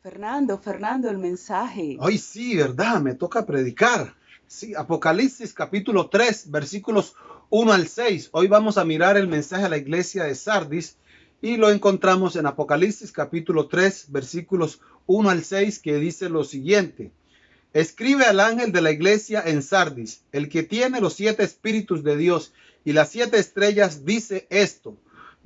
Fernando, el mensaje. Hoy sí, ¿verdad? Me toca predicar. Sí, Apocalipsis capítulo 3, versículos 1 al 6. Hoy vamos a mirar el mensaje a la iglesia de Sardis y lo encontramos en Apocalipsis capítulo 3, versículos 1 al 6, que dice lo siguiente. Escribe al ángel de la iglesia en Sardis, el que tiene los 7 espíritus de Dios y las 7 estrellas, dice esto.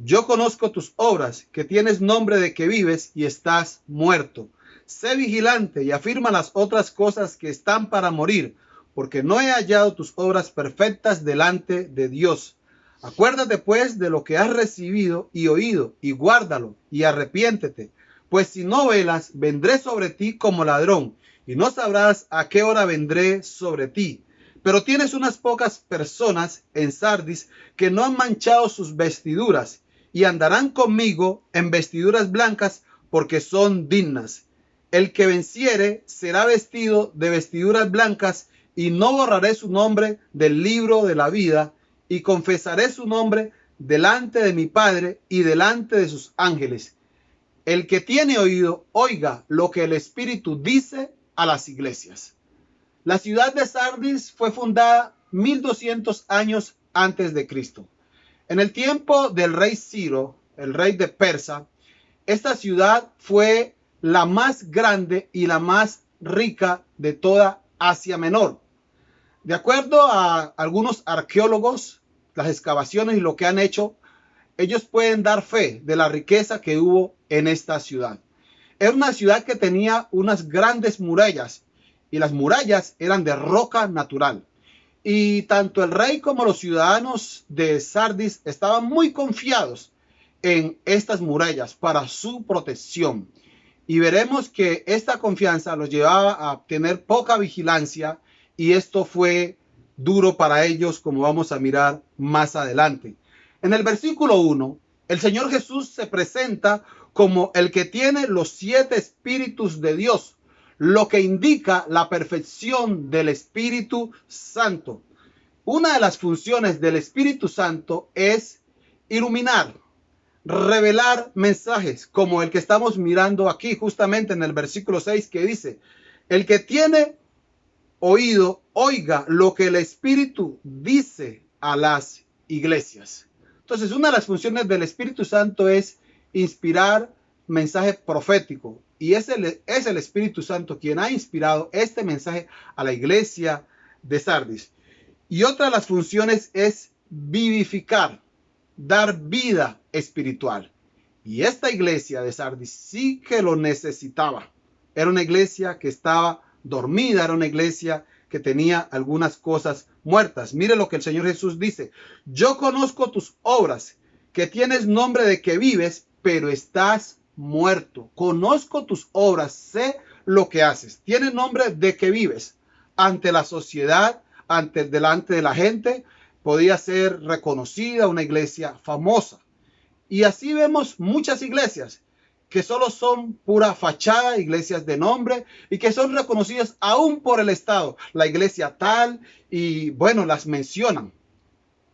Yo conozco tus obras, que tienes nombre de que vives y estás muerto. Sé vigilante y afirma las otras cosas que están para morir, porque no he hallado tus obras perfectas delante de Dios. Acuérdate pues de lo que has recibido y oído, y guárdalo, y arrepiéntete. Pues si no velas, vendré sobre ti como ladrón, y no sabrás a qué hora vendré sobre ti. Pero tienes unas pocas personas en Sardis que no han manchado sus vestiduras, y andarán conmigo en vestiduras blancas, porque son dignas. El que venciere será vestido de vestiduras blancas, y no borraré su nombre del libro de la vida, y confesaré su nombre delante de mi Padre y delante de sus ángeles. El que tiene oído, oiga lo que el Espíritu dice a las iglesias. La ciudad de Sardis fue fundada 1200 años antes de Cristo. En el tiempo del rey Ciro, el rey de Persa, esta ciudad fue la más grande y la más rica de toda Asia Menor. De acuerdo a algunos arqueólogos, las excavaciones y lo que han hecho, ellos pueden dar fe de la riqueza que hubo en esta ciudad. Era una ciudad que tenía unas grandes murallas y las murallas eran de roca natural. Y tanto el rey como los ciudadanos de Sardis estaban muy confiados en estas murallas para su protección. Y veremos que esta confianza los llevaba a tener poca vigilancia y esto fue duro para ellos, como vamos a mirar más adelante. En el versículo 1, el Señor Jesús se presenta como el que tiene los 7 espíritus de Dios, lo que indica la perfección del Espíritu Santo. Una de las funciones del Espíritu Santo es iluminar, revelar mensajes, como el que estamos mirando aquí justamente en el versículo 6, que dice, el que tiene oído, oiga lo que el Espíritu dice a las iglesias. Entonces, una de las funciones del Espíritu Santo es inspirar mensaje profético. Y es el Espíritu Santo quien ha inspirado este mensaje a la iglesia de Sardis. Y otra de las funciones es vivificar, dar vida espiritual. Y esta iglesia de Sardis sí que lo necesitaba. Era una iglesia que estaba dormida, era una iglesia que tenía algunas cosas muertas. Mire lo que el Señor Jesús dice. Yo conozco tus obras, que tienes nombre de que vives, pero estás muerto. Conozco tus obras, sé lo que haces. Tienes nombre de que vives ante la sociedad, delante de la gente. Podía ser reconocida, una iglesia famosa. Y así vemos muchas iglesias que solo son pura fachada, iglesias de nombre, y que son reconocidas aún por el Estado. La iglesia tal, y bueno, las mencionan.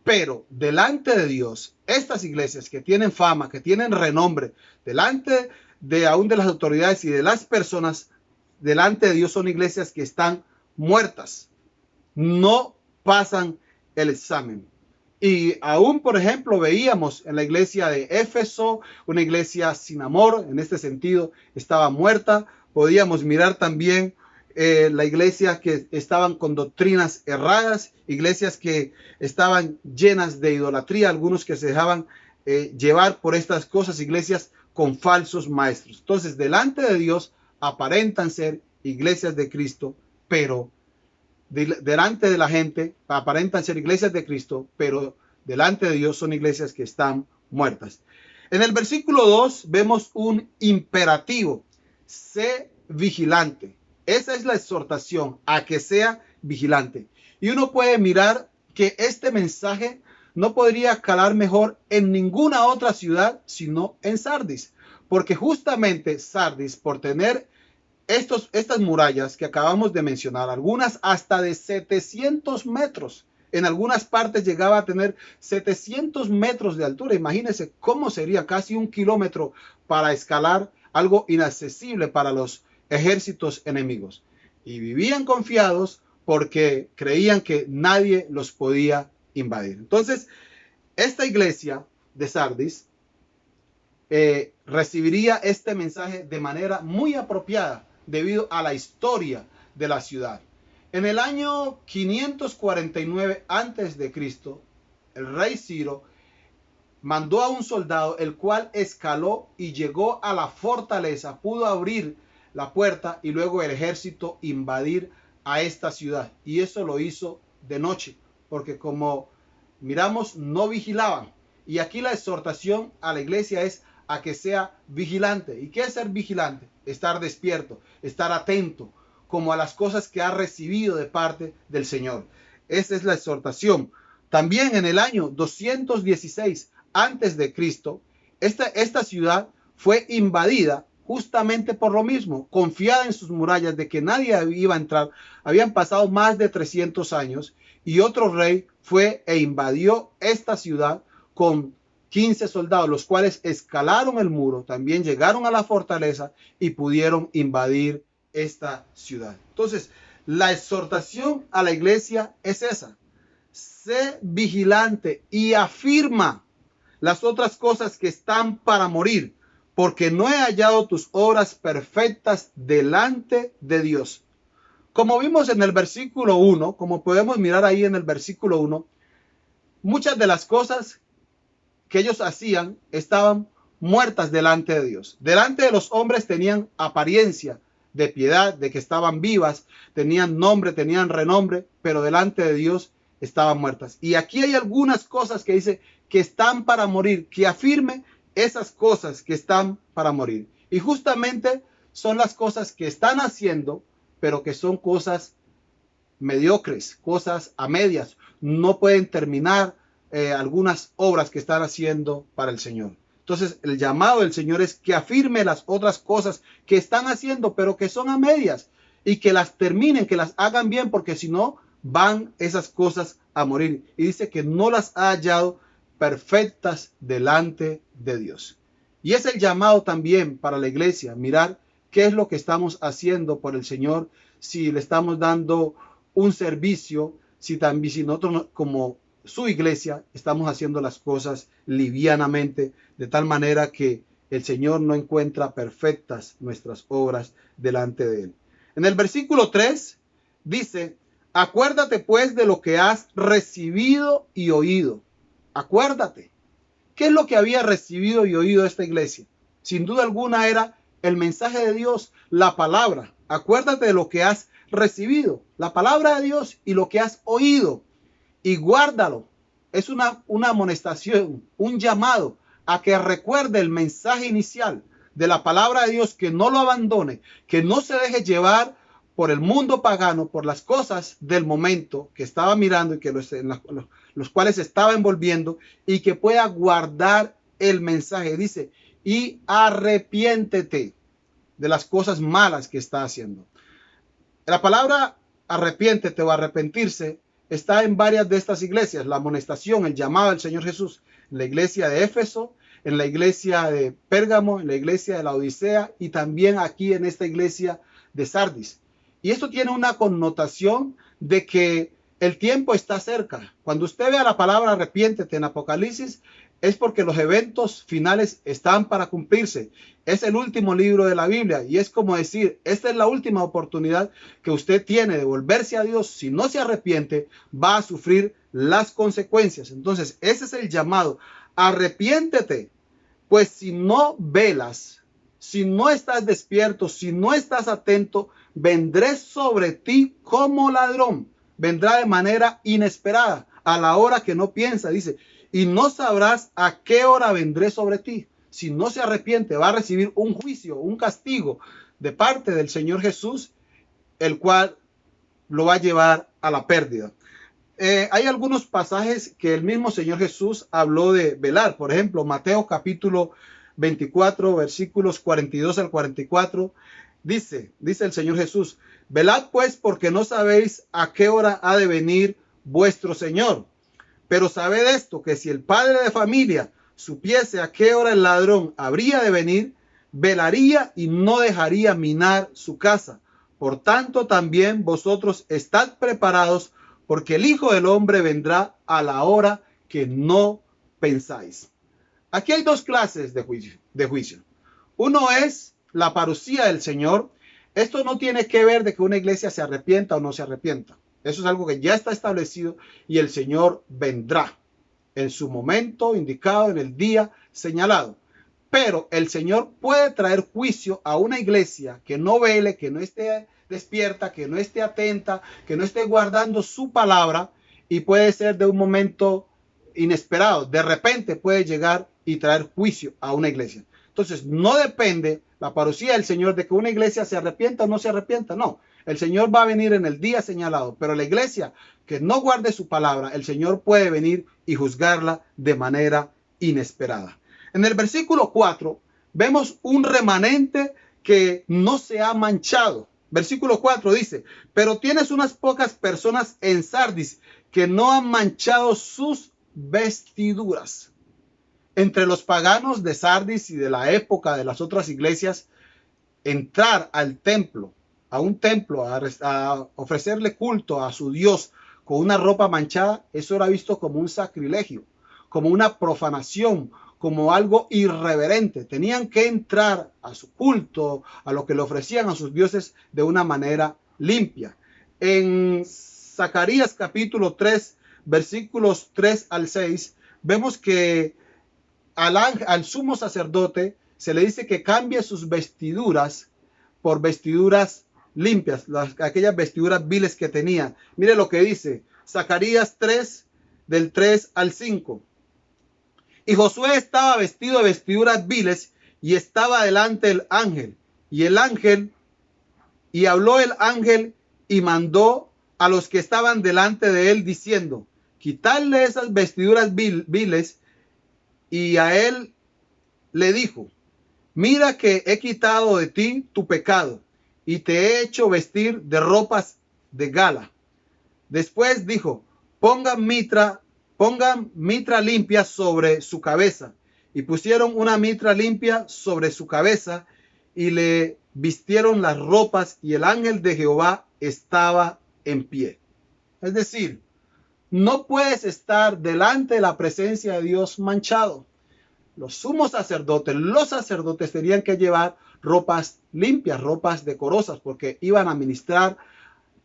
Pero delante de Dios, estas iglesias que tienen fama, que tienen renombre, delante de aún de las autoridades y de las personas, delante de Dios son iglesias que están muertas. No pasan el examen. Y aún, por ejemplo, veíamos en la iglesia de Éfeso, una iglesia sin amor, en este sentido, estaba muerta. Podíamos mirar también la iglesia que estaban con doctrinas erradas, iglesias que estaban llenas de idolatría, algunos que se dejaban llevar por estas cosas, iglesias con falsos maestros. Entonces, delante de Dios aparentan ser iglesias de Cristo, pero delante de la gente aparentan ser iglesias de Cristo, pero delante de Dios son iglesias que están muertas. En el versículo 2 vemos un imperativo: sé vigilante. Esa es la exhortación, a que sea vigilante. Y uno puede mirar que este mensaje no podría calar mejor en ninguna otra ciudad sino en Sardis, porque justamente Sardis, por tener estas murallas que acabamos de mencionar, algunas hasta de 700 metros, en algunas partes llegaba a tener 700 metros de altura. Imagínense cómo sería casi 1 kilómetro para escalar algo inaccesible para los ejércitos enemigos. Y vivían confiados porque creían que nadie los podía invadir. Entonces, esta iglesia de Sardis recibiría este mensaje de manera muy apropiada debido a la historia de la ciudad. En el año 549 antes de Cristo, el rey Ciro mandó a un soldado, el cual escaló y llegó a la fortaleza, pudo abrir la puerta y luego el ejército invadir a esta ciudad. Y eso lo hizo de noche, porque como miramos, no vigilaban. Y aquí la exhortación a la iglesia es a que sea vigilante. ¿Y qué es ser vigilante? Estar despierto, estar atento, como a las cosas que ha recibido de parte del Señor. Esa es la exhortación. También en el año 216 antes de Cristo, esta ciudad fue invadida justamente por lo mismo, confiada en sus murallas de que nadie iba a entrar. Habían pasado más de 300 años y otro rey fue e invadió esta ciudad con 15 soldados, los cuales escalaron el muro, también llegaron a la fortaleza y pudieron invadir esta ciudad. Entonces, la exhortación a la iglesia es esa: sé vigilante y afirma las otras cosas que están para morir, porque no he hallado tus obras perfectas delante de Dios. Como vimos en el versículo 1, como podemos mirar ahí en el versículo 1, muchas de las cosas que ellos hacían estaban muertas delante de Dios. Delante de los hombres tenían apariencia de piedad, de que estaban vivas, tenían nombre, tenían renombre, pero delante de Dios estaban muertas. Y aquí hay algunas cosas que dice que están para morir, que afirme esas cosas que están para morir. Y justamente son las cosas que están haciendo, pero que son cosas mediocres, cosas a medias. No pueden terminar algunas obras que están haciendo para el Señor. Entonces, el llamado del Señor es que afirme las otras cosas que están haciendo, pero que son a medias, y que las terminen, que las hagan bien, porque si no, van esas cosas a morir. Y dice que no las ha hallado perfectas delante de Dios. Y es el llamado también para la iglesia, mirar qué es lo que estamos haciendo por el Señor, si le estamos dando un servicio, si nosotros como su iglesia estamos haciendo las cosas livianamente, de tal manera que el Señor no encuentra perfectas nuestras obras delante de Él. En el versículo 3 dice: acuérdate pues de lo que has recibido y oído. Acuérdate. ¿Qué es lo que había recibido y oído esta iglesia? Sin duda alguna era el mensaje de Dios, la palabra. Acuérdate de lo que has recibido, la palabra de Dios, y lo que has oído, y guárdalo. Es una amonestación, un llamado a que recuerde el mensaje inicial de la palabra de Dios, que no lo abandone, que no se deje llevar por el mundo pagano, por las cosas del momento que estaba mirando y que los cuales estaba envolviendo, y que pueda guardar el mensaje. Dice: y arrepiéntete de las cosas malas que está haciendo. La palabra arrepiéntete o arrepentirse está en varias de estas iglesias. La amonestación, el llamado del Señor Jesús, en la iglesia de Éfeso, en la iglesia de Pérgamo, en la iglesia de la Odisea, y también aquí en esta iglesia de Sardis. Y esto tiene una connotación de que el tiempo está cerca. Cuando usted vea la palabra arrepiéntete en Apocalipsis, es porque los eventos finales están para cumplirse. Es el último libro de la Biblia, y es como decir, esta es la última oportunidad que usted tiene de volverse a Dios. Si no se arrepiente, va a sufrir las consecuencias. Entonces, ese es el llamado: arrepiéntete, pues si no velas, si no estás despierto, si no estás atento, vendré sobre ti como ladrón. Vendrá de manera inesperada, a la hora que no piensa, dice, y no sabrás a qué hora vendré sobre ti. Si no se arrepiente, va a recibir un juicio, un castigo de parte del Señor Jesús, el cual lo va a llevar a la pérdida. Hay algunos pasajes que el mismo Señor Jesús habló de velar. Por ejemplo, Mateo capítulo 24, versículos 42 al 44. Dice el Señor Jesús: velad pues, porque no sabéis a qué hora ha de venir vuestro Señor. Pero sabed esto, que si el padre de familia supiese a qué hora el ladrón habría de venir, velaría y no dejaría minar su casa. Por tanto, también vosotros estad preparados, porque el Hijo del Hombre vendrá a la hora que no pensáis. Aquí hay dos clases de juicio. Uno es la parucía del Señor. Esto no tiene que ver de que una iglesia se arrepienta o no se arrepienta. Eso es algo que ya está establecido y el Señor vendrá en su momento indicado, en el día señalado. Pero el Señor puede traer juicio a una iglesia que no vele, que no esté despierta, que no esté atenta, que no esté guardando su palabra, y puede ser de un momento inesperado. De repente puede llegar y traer juicio a una iglesia. Entonces no depende la parucía del Señor de que una iglesia se arrepienta o no se arrepienta. No, el Señor va a venir en el día señalado, pero la iglesia que no guarde su palabra, el Señor puede venir y juzgarla de manera inesperada. En el versículo 4 vemos un remanente que no se ha manchado. Versículo 4 dice, pero tienes unas pocas personas en Sardis que no han manchado sus vestiduras. Entre los paganos de Sardis y de la época de las otras iglesias, entrar al templo, a un templo, a ofrecerle culto a su Dios con una ropa manchada, eso era visto como un sacrilegio, como una profanación, como algo irreverente. Tenían que entrar a su culto, a lo que le ofrecían a sus dioses de una manera limpia. En Zacarías capítulo 3, versículos 3 al 6, vemos que al sumo sacerdote se le dice que cambie sus vestiduras por vestiduras limpias, aquellas vestiduras viles que tenía. Mire lo que dice Zacarías 3, del 3 al 5. Y Josué estaba vestido de vestiduras viles y estaba delante del ángel. Y habló el ángel y mandó a los que estaban delante de él diciendo, quitarle esas vestiduras viles. Y a él le dijo, mira que he quitado de ti tu pecado y te he hecho vestir de ropas de gala. Después dijo, pongan mitra limpia sobre su cabeza. Y pusieron una mitra limpia sobre su cabeza y le vistieron las ropas y el ángel de Jehová estaba en pie. Es decir, no puedes estar delante de la presencia de Dios manchado. Los sumos sacerdotes, los sacerdotes tenían que llevar ropas limpias, ropas decorosas, porque iban a ministrar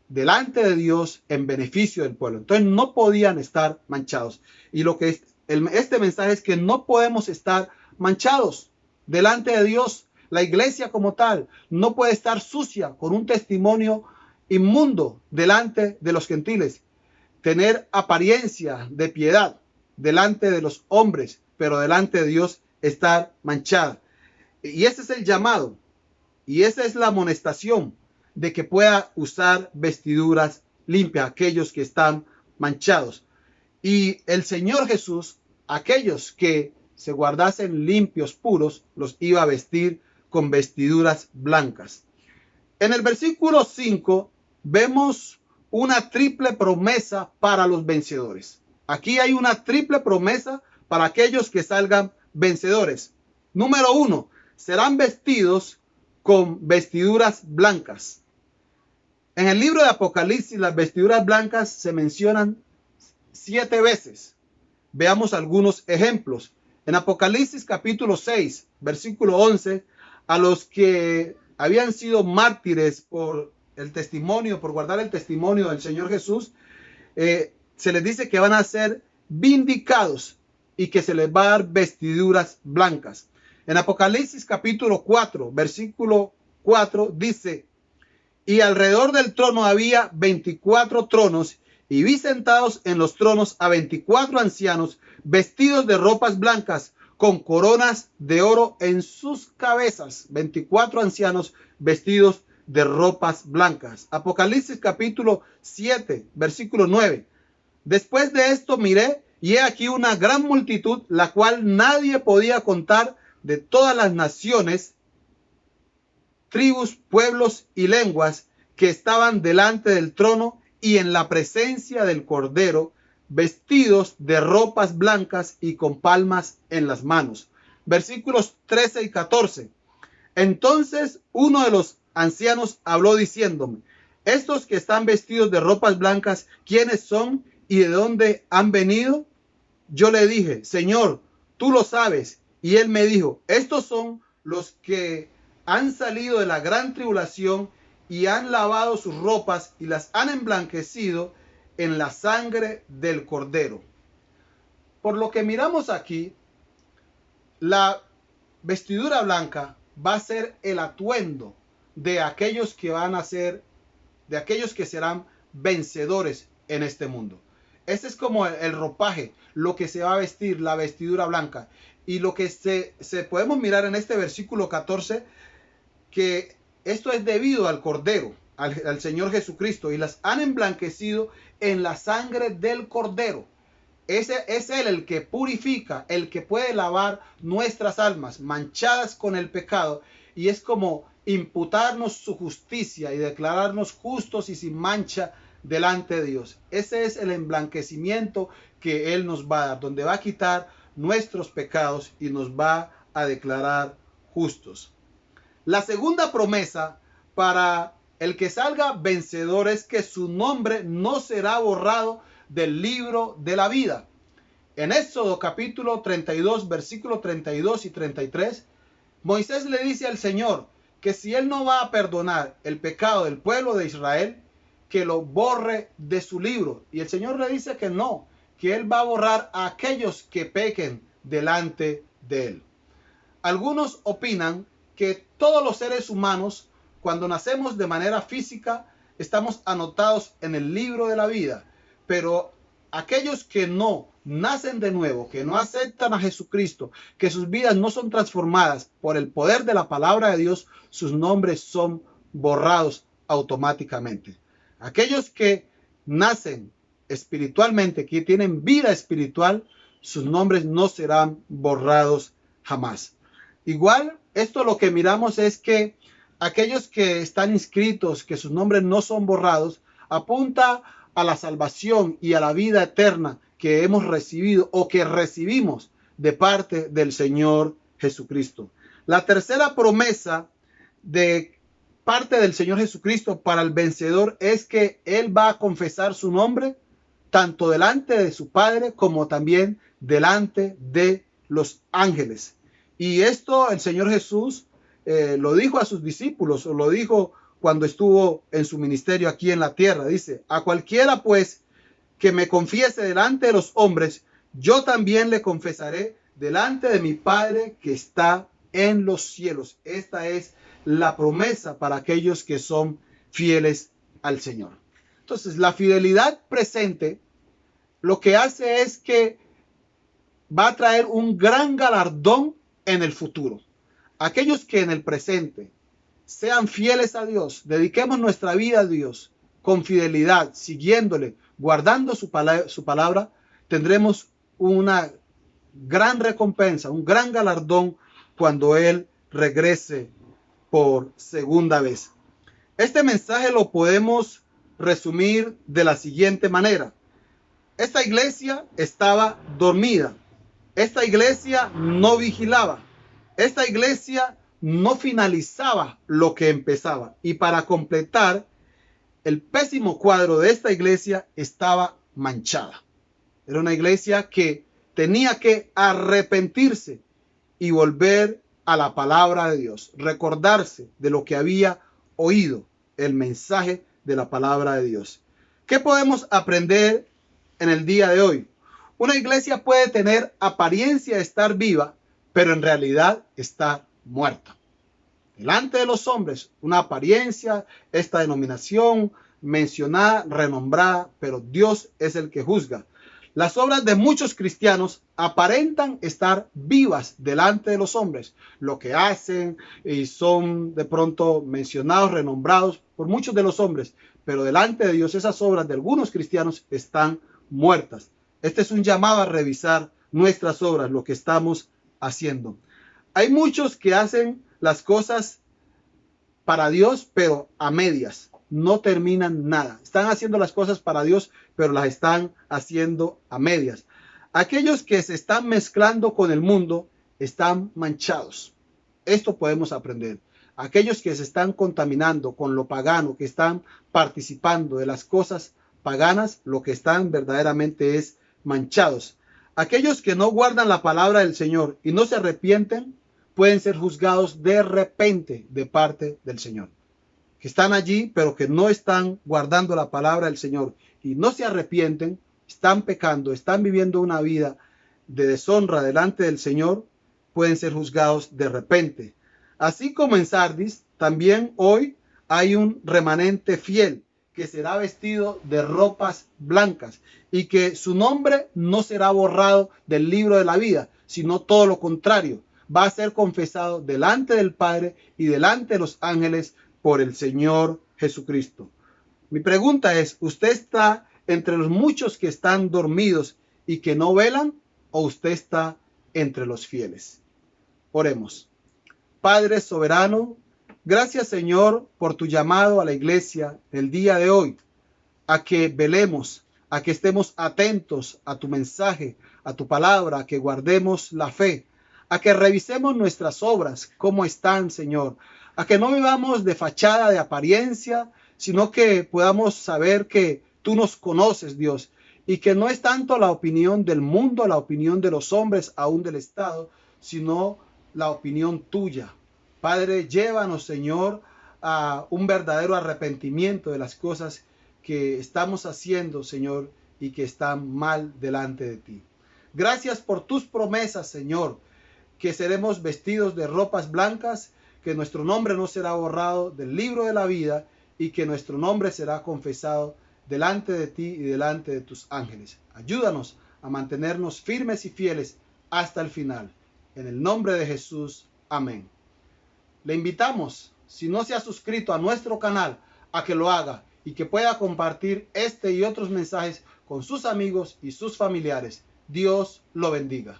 delante de Dios en beneficio del pueblo. Entonces no podían estar manchados. Y lo que este mensaje es que no podemos estar manchados delante de Dios. La iglesia como tal no puede estar sucia con un testimonio inmundo delante de los gentiles. Tener apariencia de piedad delante de los hombres, pero delante de Dios estar manchada. Y ese es el llamado. Y esa es la amonestación de que pueda usar vestiduras limpias, aquellos que están manchados. Y el Señor Jesús, aquellos que se guardasen limpios, puros, los iba a vestir con vestiduras blancas. En el versículo 5 vemos una triple promesa para los vencedores. Aquí hay una triple promesa para aquellos que salgan vencedores. Número 1, serán vestidos con vestiduras blancas. En el libro de Apocalipsis, las vestiduras blancas se mencionan 7 veces. Veamos algunos ejemplos. En Apocalipsis capítulo 6, versículo 11, a los que habían sido mártires por el testimonio, por guardar el testimonio del Señor Jesús, se les dice que van a ser vindicados y que se les va a dar vestiduras blancas. En Apocalipsis capítulo 4, versículo 4 dice, y alrededor del trono había 24 tronos, y vi sentados en los tronos a 24 ancianos vestidos de ropas blancas con coronas de oro en sus cabezas. 24 ancianos vestidos de ropas blancas. Apocalipsis capítulo 7, versículo 9. Después de esto miré y he aquí una gran multitud, la cual nadie podía contar, de todas las naciones, tribus, pueblos y lenguas, que estaban delante del trono y en la presencia del Cordero, vestidos de ropas blancas y con palmas en las manos. Versículos 13 y 14. Entonces uno de los ancianos habló diciéndome: estos que están vestidos de ropas blancas, ¿quiénes son y de dónde han venido? Yo le dije: Señor, tú lo sabes. Y él me dijo: estos son los que han salido de la gran tribulación y han lavado sus ropas y las han emblanquecido en la sangre del Cordero. Por lo que miramos aquí, la vestidura blanca va a ser el atuendo de aquellos que van a ser, de aquellos que serán vencedores en este mundo. Ese es como el ropaje, lo que se va a vestir, la vestidura blanca. Y lo que se podemos mirar en este versículo 14, que esto es debido al Cordero, al Señor Jesucristo, y las han emblanquecido en la sangre del Cordero. Ese es Él el que purifica, el que puede lavar nuestras almas manchadas con el pecado, y es como imputarnos su justicia y declararnos justos y sin mancha delante de Dios. Ese es el emblanquecimiento que Él nos va a dar, donde va a quitar nuestros pecados y nos va a declarar justos. La segunda promesa para el que salga vencedor es que su nombre no será borrado del libro de la vida. En Éxodo capítulo 32, versículos 32 y 33, Moisés le dice al Señor que si él no va a perdonar el pecado del pueblo de Israel, que lo borre de su libro. Y el Señor le dice que no, que él va a borrar a aquellos que pequen delante de él. Algunos opinan que todos los seres humanos, cuando nacemos de manera física, estamos anotados en el libro de la vida, pero aquellos que no nacen de nuevo, que no aceptan a Jesucristo, que sus vidas no son transformadas por el poder de la palabra de Dios, sus nombres son borrados automáticamente. Aquellos que nacen espiritualmente, que tienen vida espiritual, sus nombres no serán borrados jamás. Igual, esto lo que miramos es que aquellos que están inscritos, que sus nombres no son borrados, apunta a la salvación y a la vida eterna que hemos recibido o que recibimos de parte del Señor Jesucristo. La tercera promesa de parte del Señor Jesucristo para el vencedor es que Él va a confesar su nombre tanto delante de su Padre como también delante de los ángeles. Y esto el Señor Jesús lo dijo a sus discípulos, o lo dijo cuando estuvo en su ministerio aquí en la tierra. Dice: a cualquiera pues que me confiese delante de los hombres, yo también le confesaré delante de mi Padre que está en los cielos. Esta es la promesa para aquellos que son fieles al Señor. Entonces, la fidelidad presente lo que hace es que va a traer un gran galardón en el futuro. Aquellos que en el presente sean fieles a Dios, dediquemos nuestra vida a Dios con fidelidad, siguiéndole, guardando su palabra, tendremos una gran recompensa, un gran galardón cuando Él regrese por segunda vez. Este mensaje lo podemos resumir de la siguiente manera. Esta iglesia estaba dormida. Esta iglesia no vigilaba. Esta iglesia no finalizaba lo que empezaba. Y para completar, el pésimo cuadro de esta iglesia estaba manchada. Era una iglesia que tenía que arrepentirse y volver a la palabra de Dios, recordarse de lo que había oído, el mensaje de la palabra de Dios. ¿Qué podemos aprender en el día de hoy? Una iglesia puede tener apariencia de estar viva, pero en realidad está muerta. Delante de los hombres, una apariencia, esta denominación mencionada, renombrada, pero Dios es el que juzga. Las obras de muchos cristianos aparentan estar vivas delante de los hombres. Lo que hacen y son de pronto mencionados, renombrados por muchos de los hombres, pero delante de Dios esas obras de algunos cristianos están muertas. Este es un llamado a revisar nuestras obras, lo que estamos haciendo. Hay muchos que hacen las cosas para Dios, pero a medias. No terminan nada. Están haciendo las cosas para Dios, pero las están haciendo a medias. Aquellos que se están mezclando con el mundo están manchados. Esto podemos aprender. Aquellos que se están contaminando con lo pagano, que están participando de las cosas paganas, lo que están verdaderamente es manchados. Aquellos que no guardan la palabra del Señor y no se arrepienten, pueden ser juzgados de repente de parte del Señor. Que están allí, pero que no están guardando la palabra del Señor y no se arrepienten, están pecando, están viviendo una vida de deshonra delante del Señor, pueden ser juzgados de repente. Así como en Sardis, también hoy hay un remanente fiel que será vestido de ropas blancas y que su nombre no será borrado del libro de la vida, sino todo lo contrario, va a ser confesado delante del Padre y delante de los ángeles por el Señor Jesucristo. Mi pregunta es, ¿usted está entre los muchos que están dormidos y que no velan, o usted está entre los fieles? Oremos. Padre soberano, gracias Señor por tu llamado a la iglesia el día de hoy, a que velemos, a que estemos atentos a tu mensaje, a tu palabra, a que guardemos la fe, a que revisemos nuestras obras, cómo están, Señor, a que no vivamos de fachada, de apariencia, sino que podamos saber que tú nos conoces, Dios, y que no es tanto la opinión del mundo, la opinión de los hombres, aún del Estado, sino la opinión tuya. Padre, llévanos, Señor, a un verdadero arrepentimiento de las cosas que estamos haciendo, Señor, y que están mal delante de ti. Gracias por tus promesas, Señor, que seremos vestidos de ropas blancas, que nuestro nombre no será borrado del libro de la vida y que nuestro nombre será confesado delante de ti y delante de tus ángeles. Ayúdanos a mantenernos firmes y fieles hasta el final. En el nombre de Jesús. Amén. Le invitamos, si no se ha suscrito a nuestro canal, a que lo haga y que pueda compartir este y otros mensajes con sus amigos y sus familiares. Dios lo bendiga.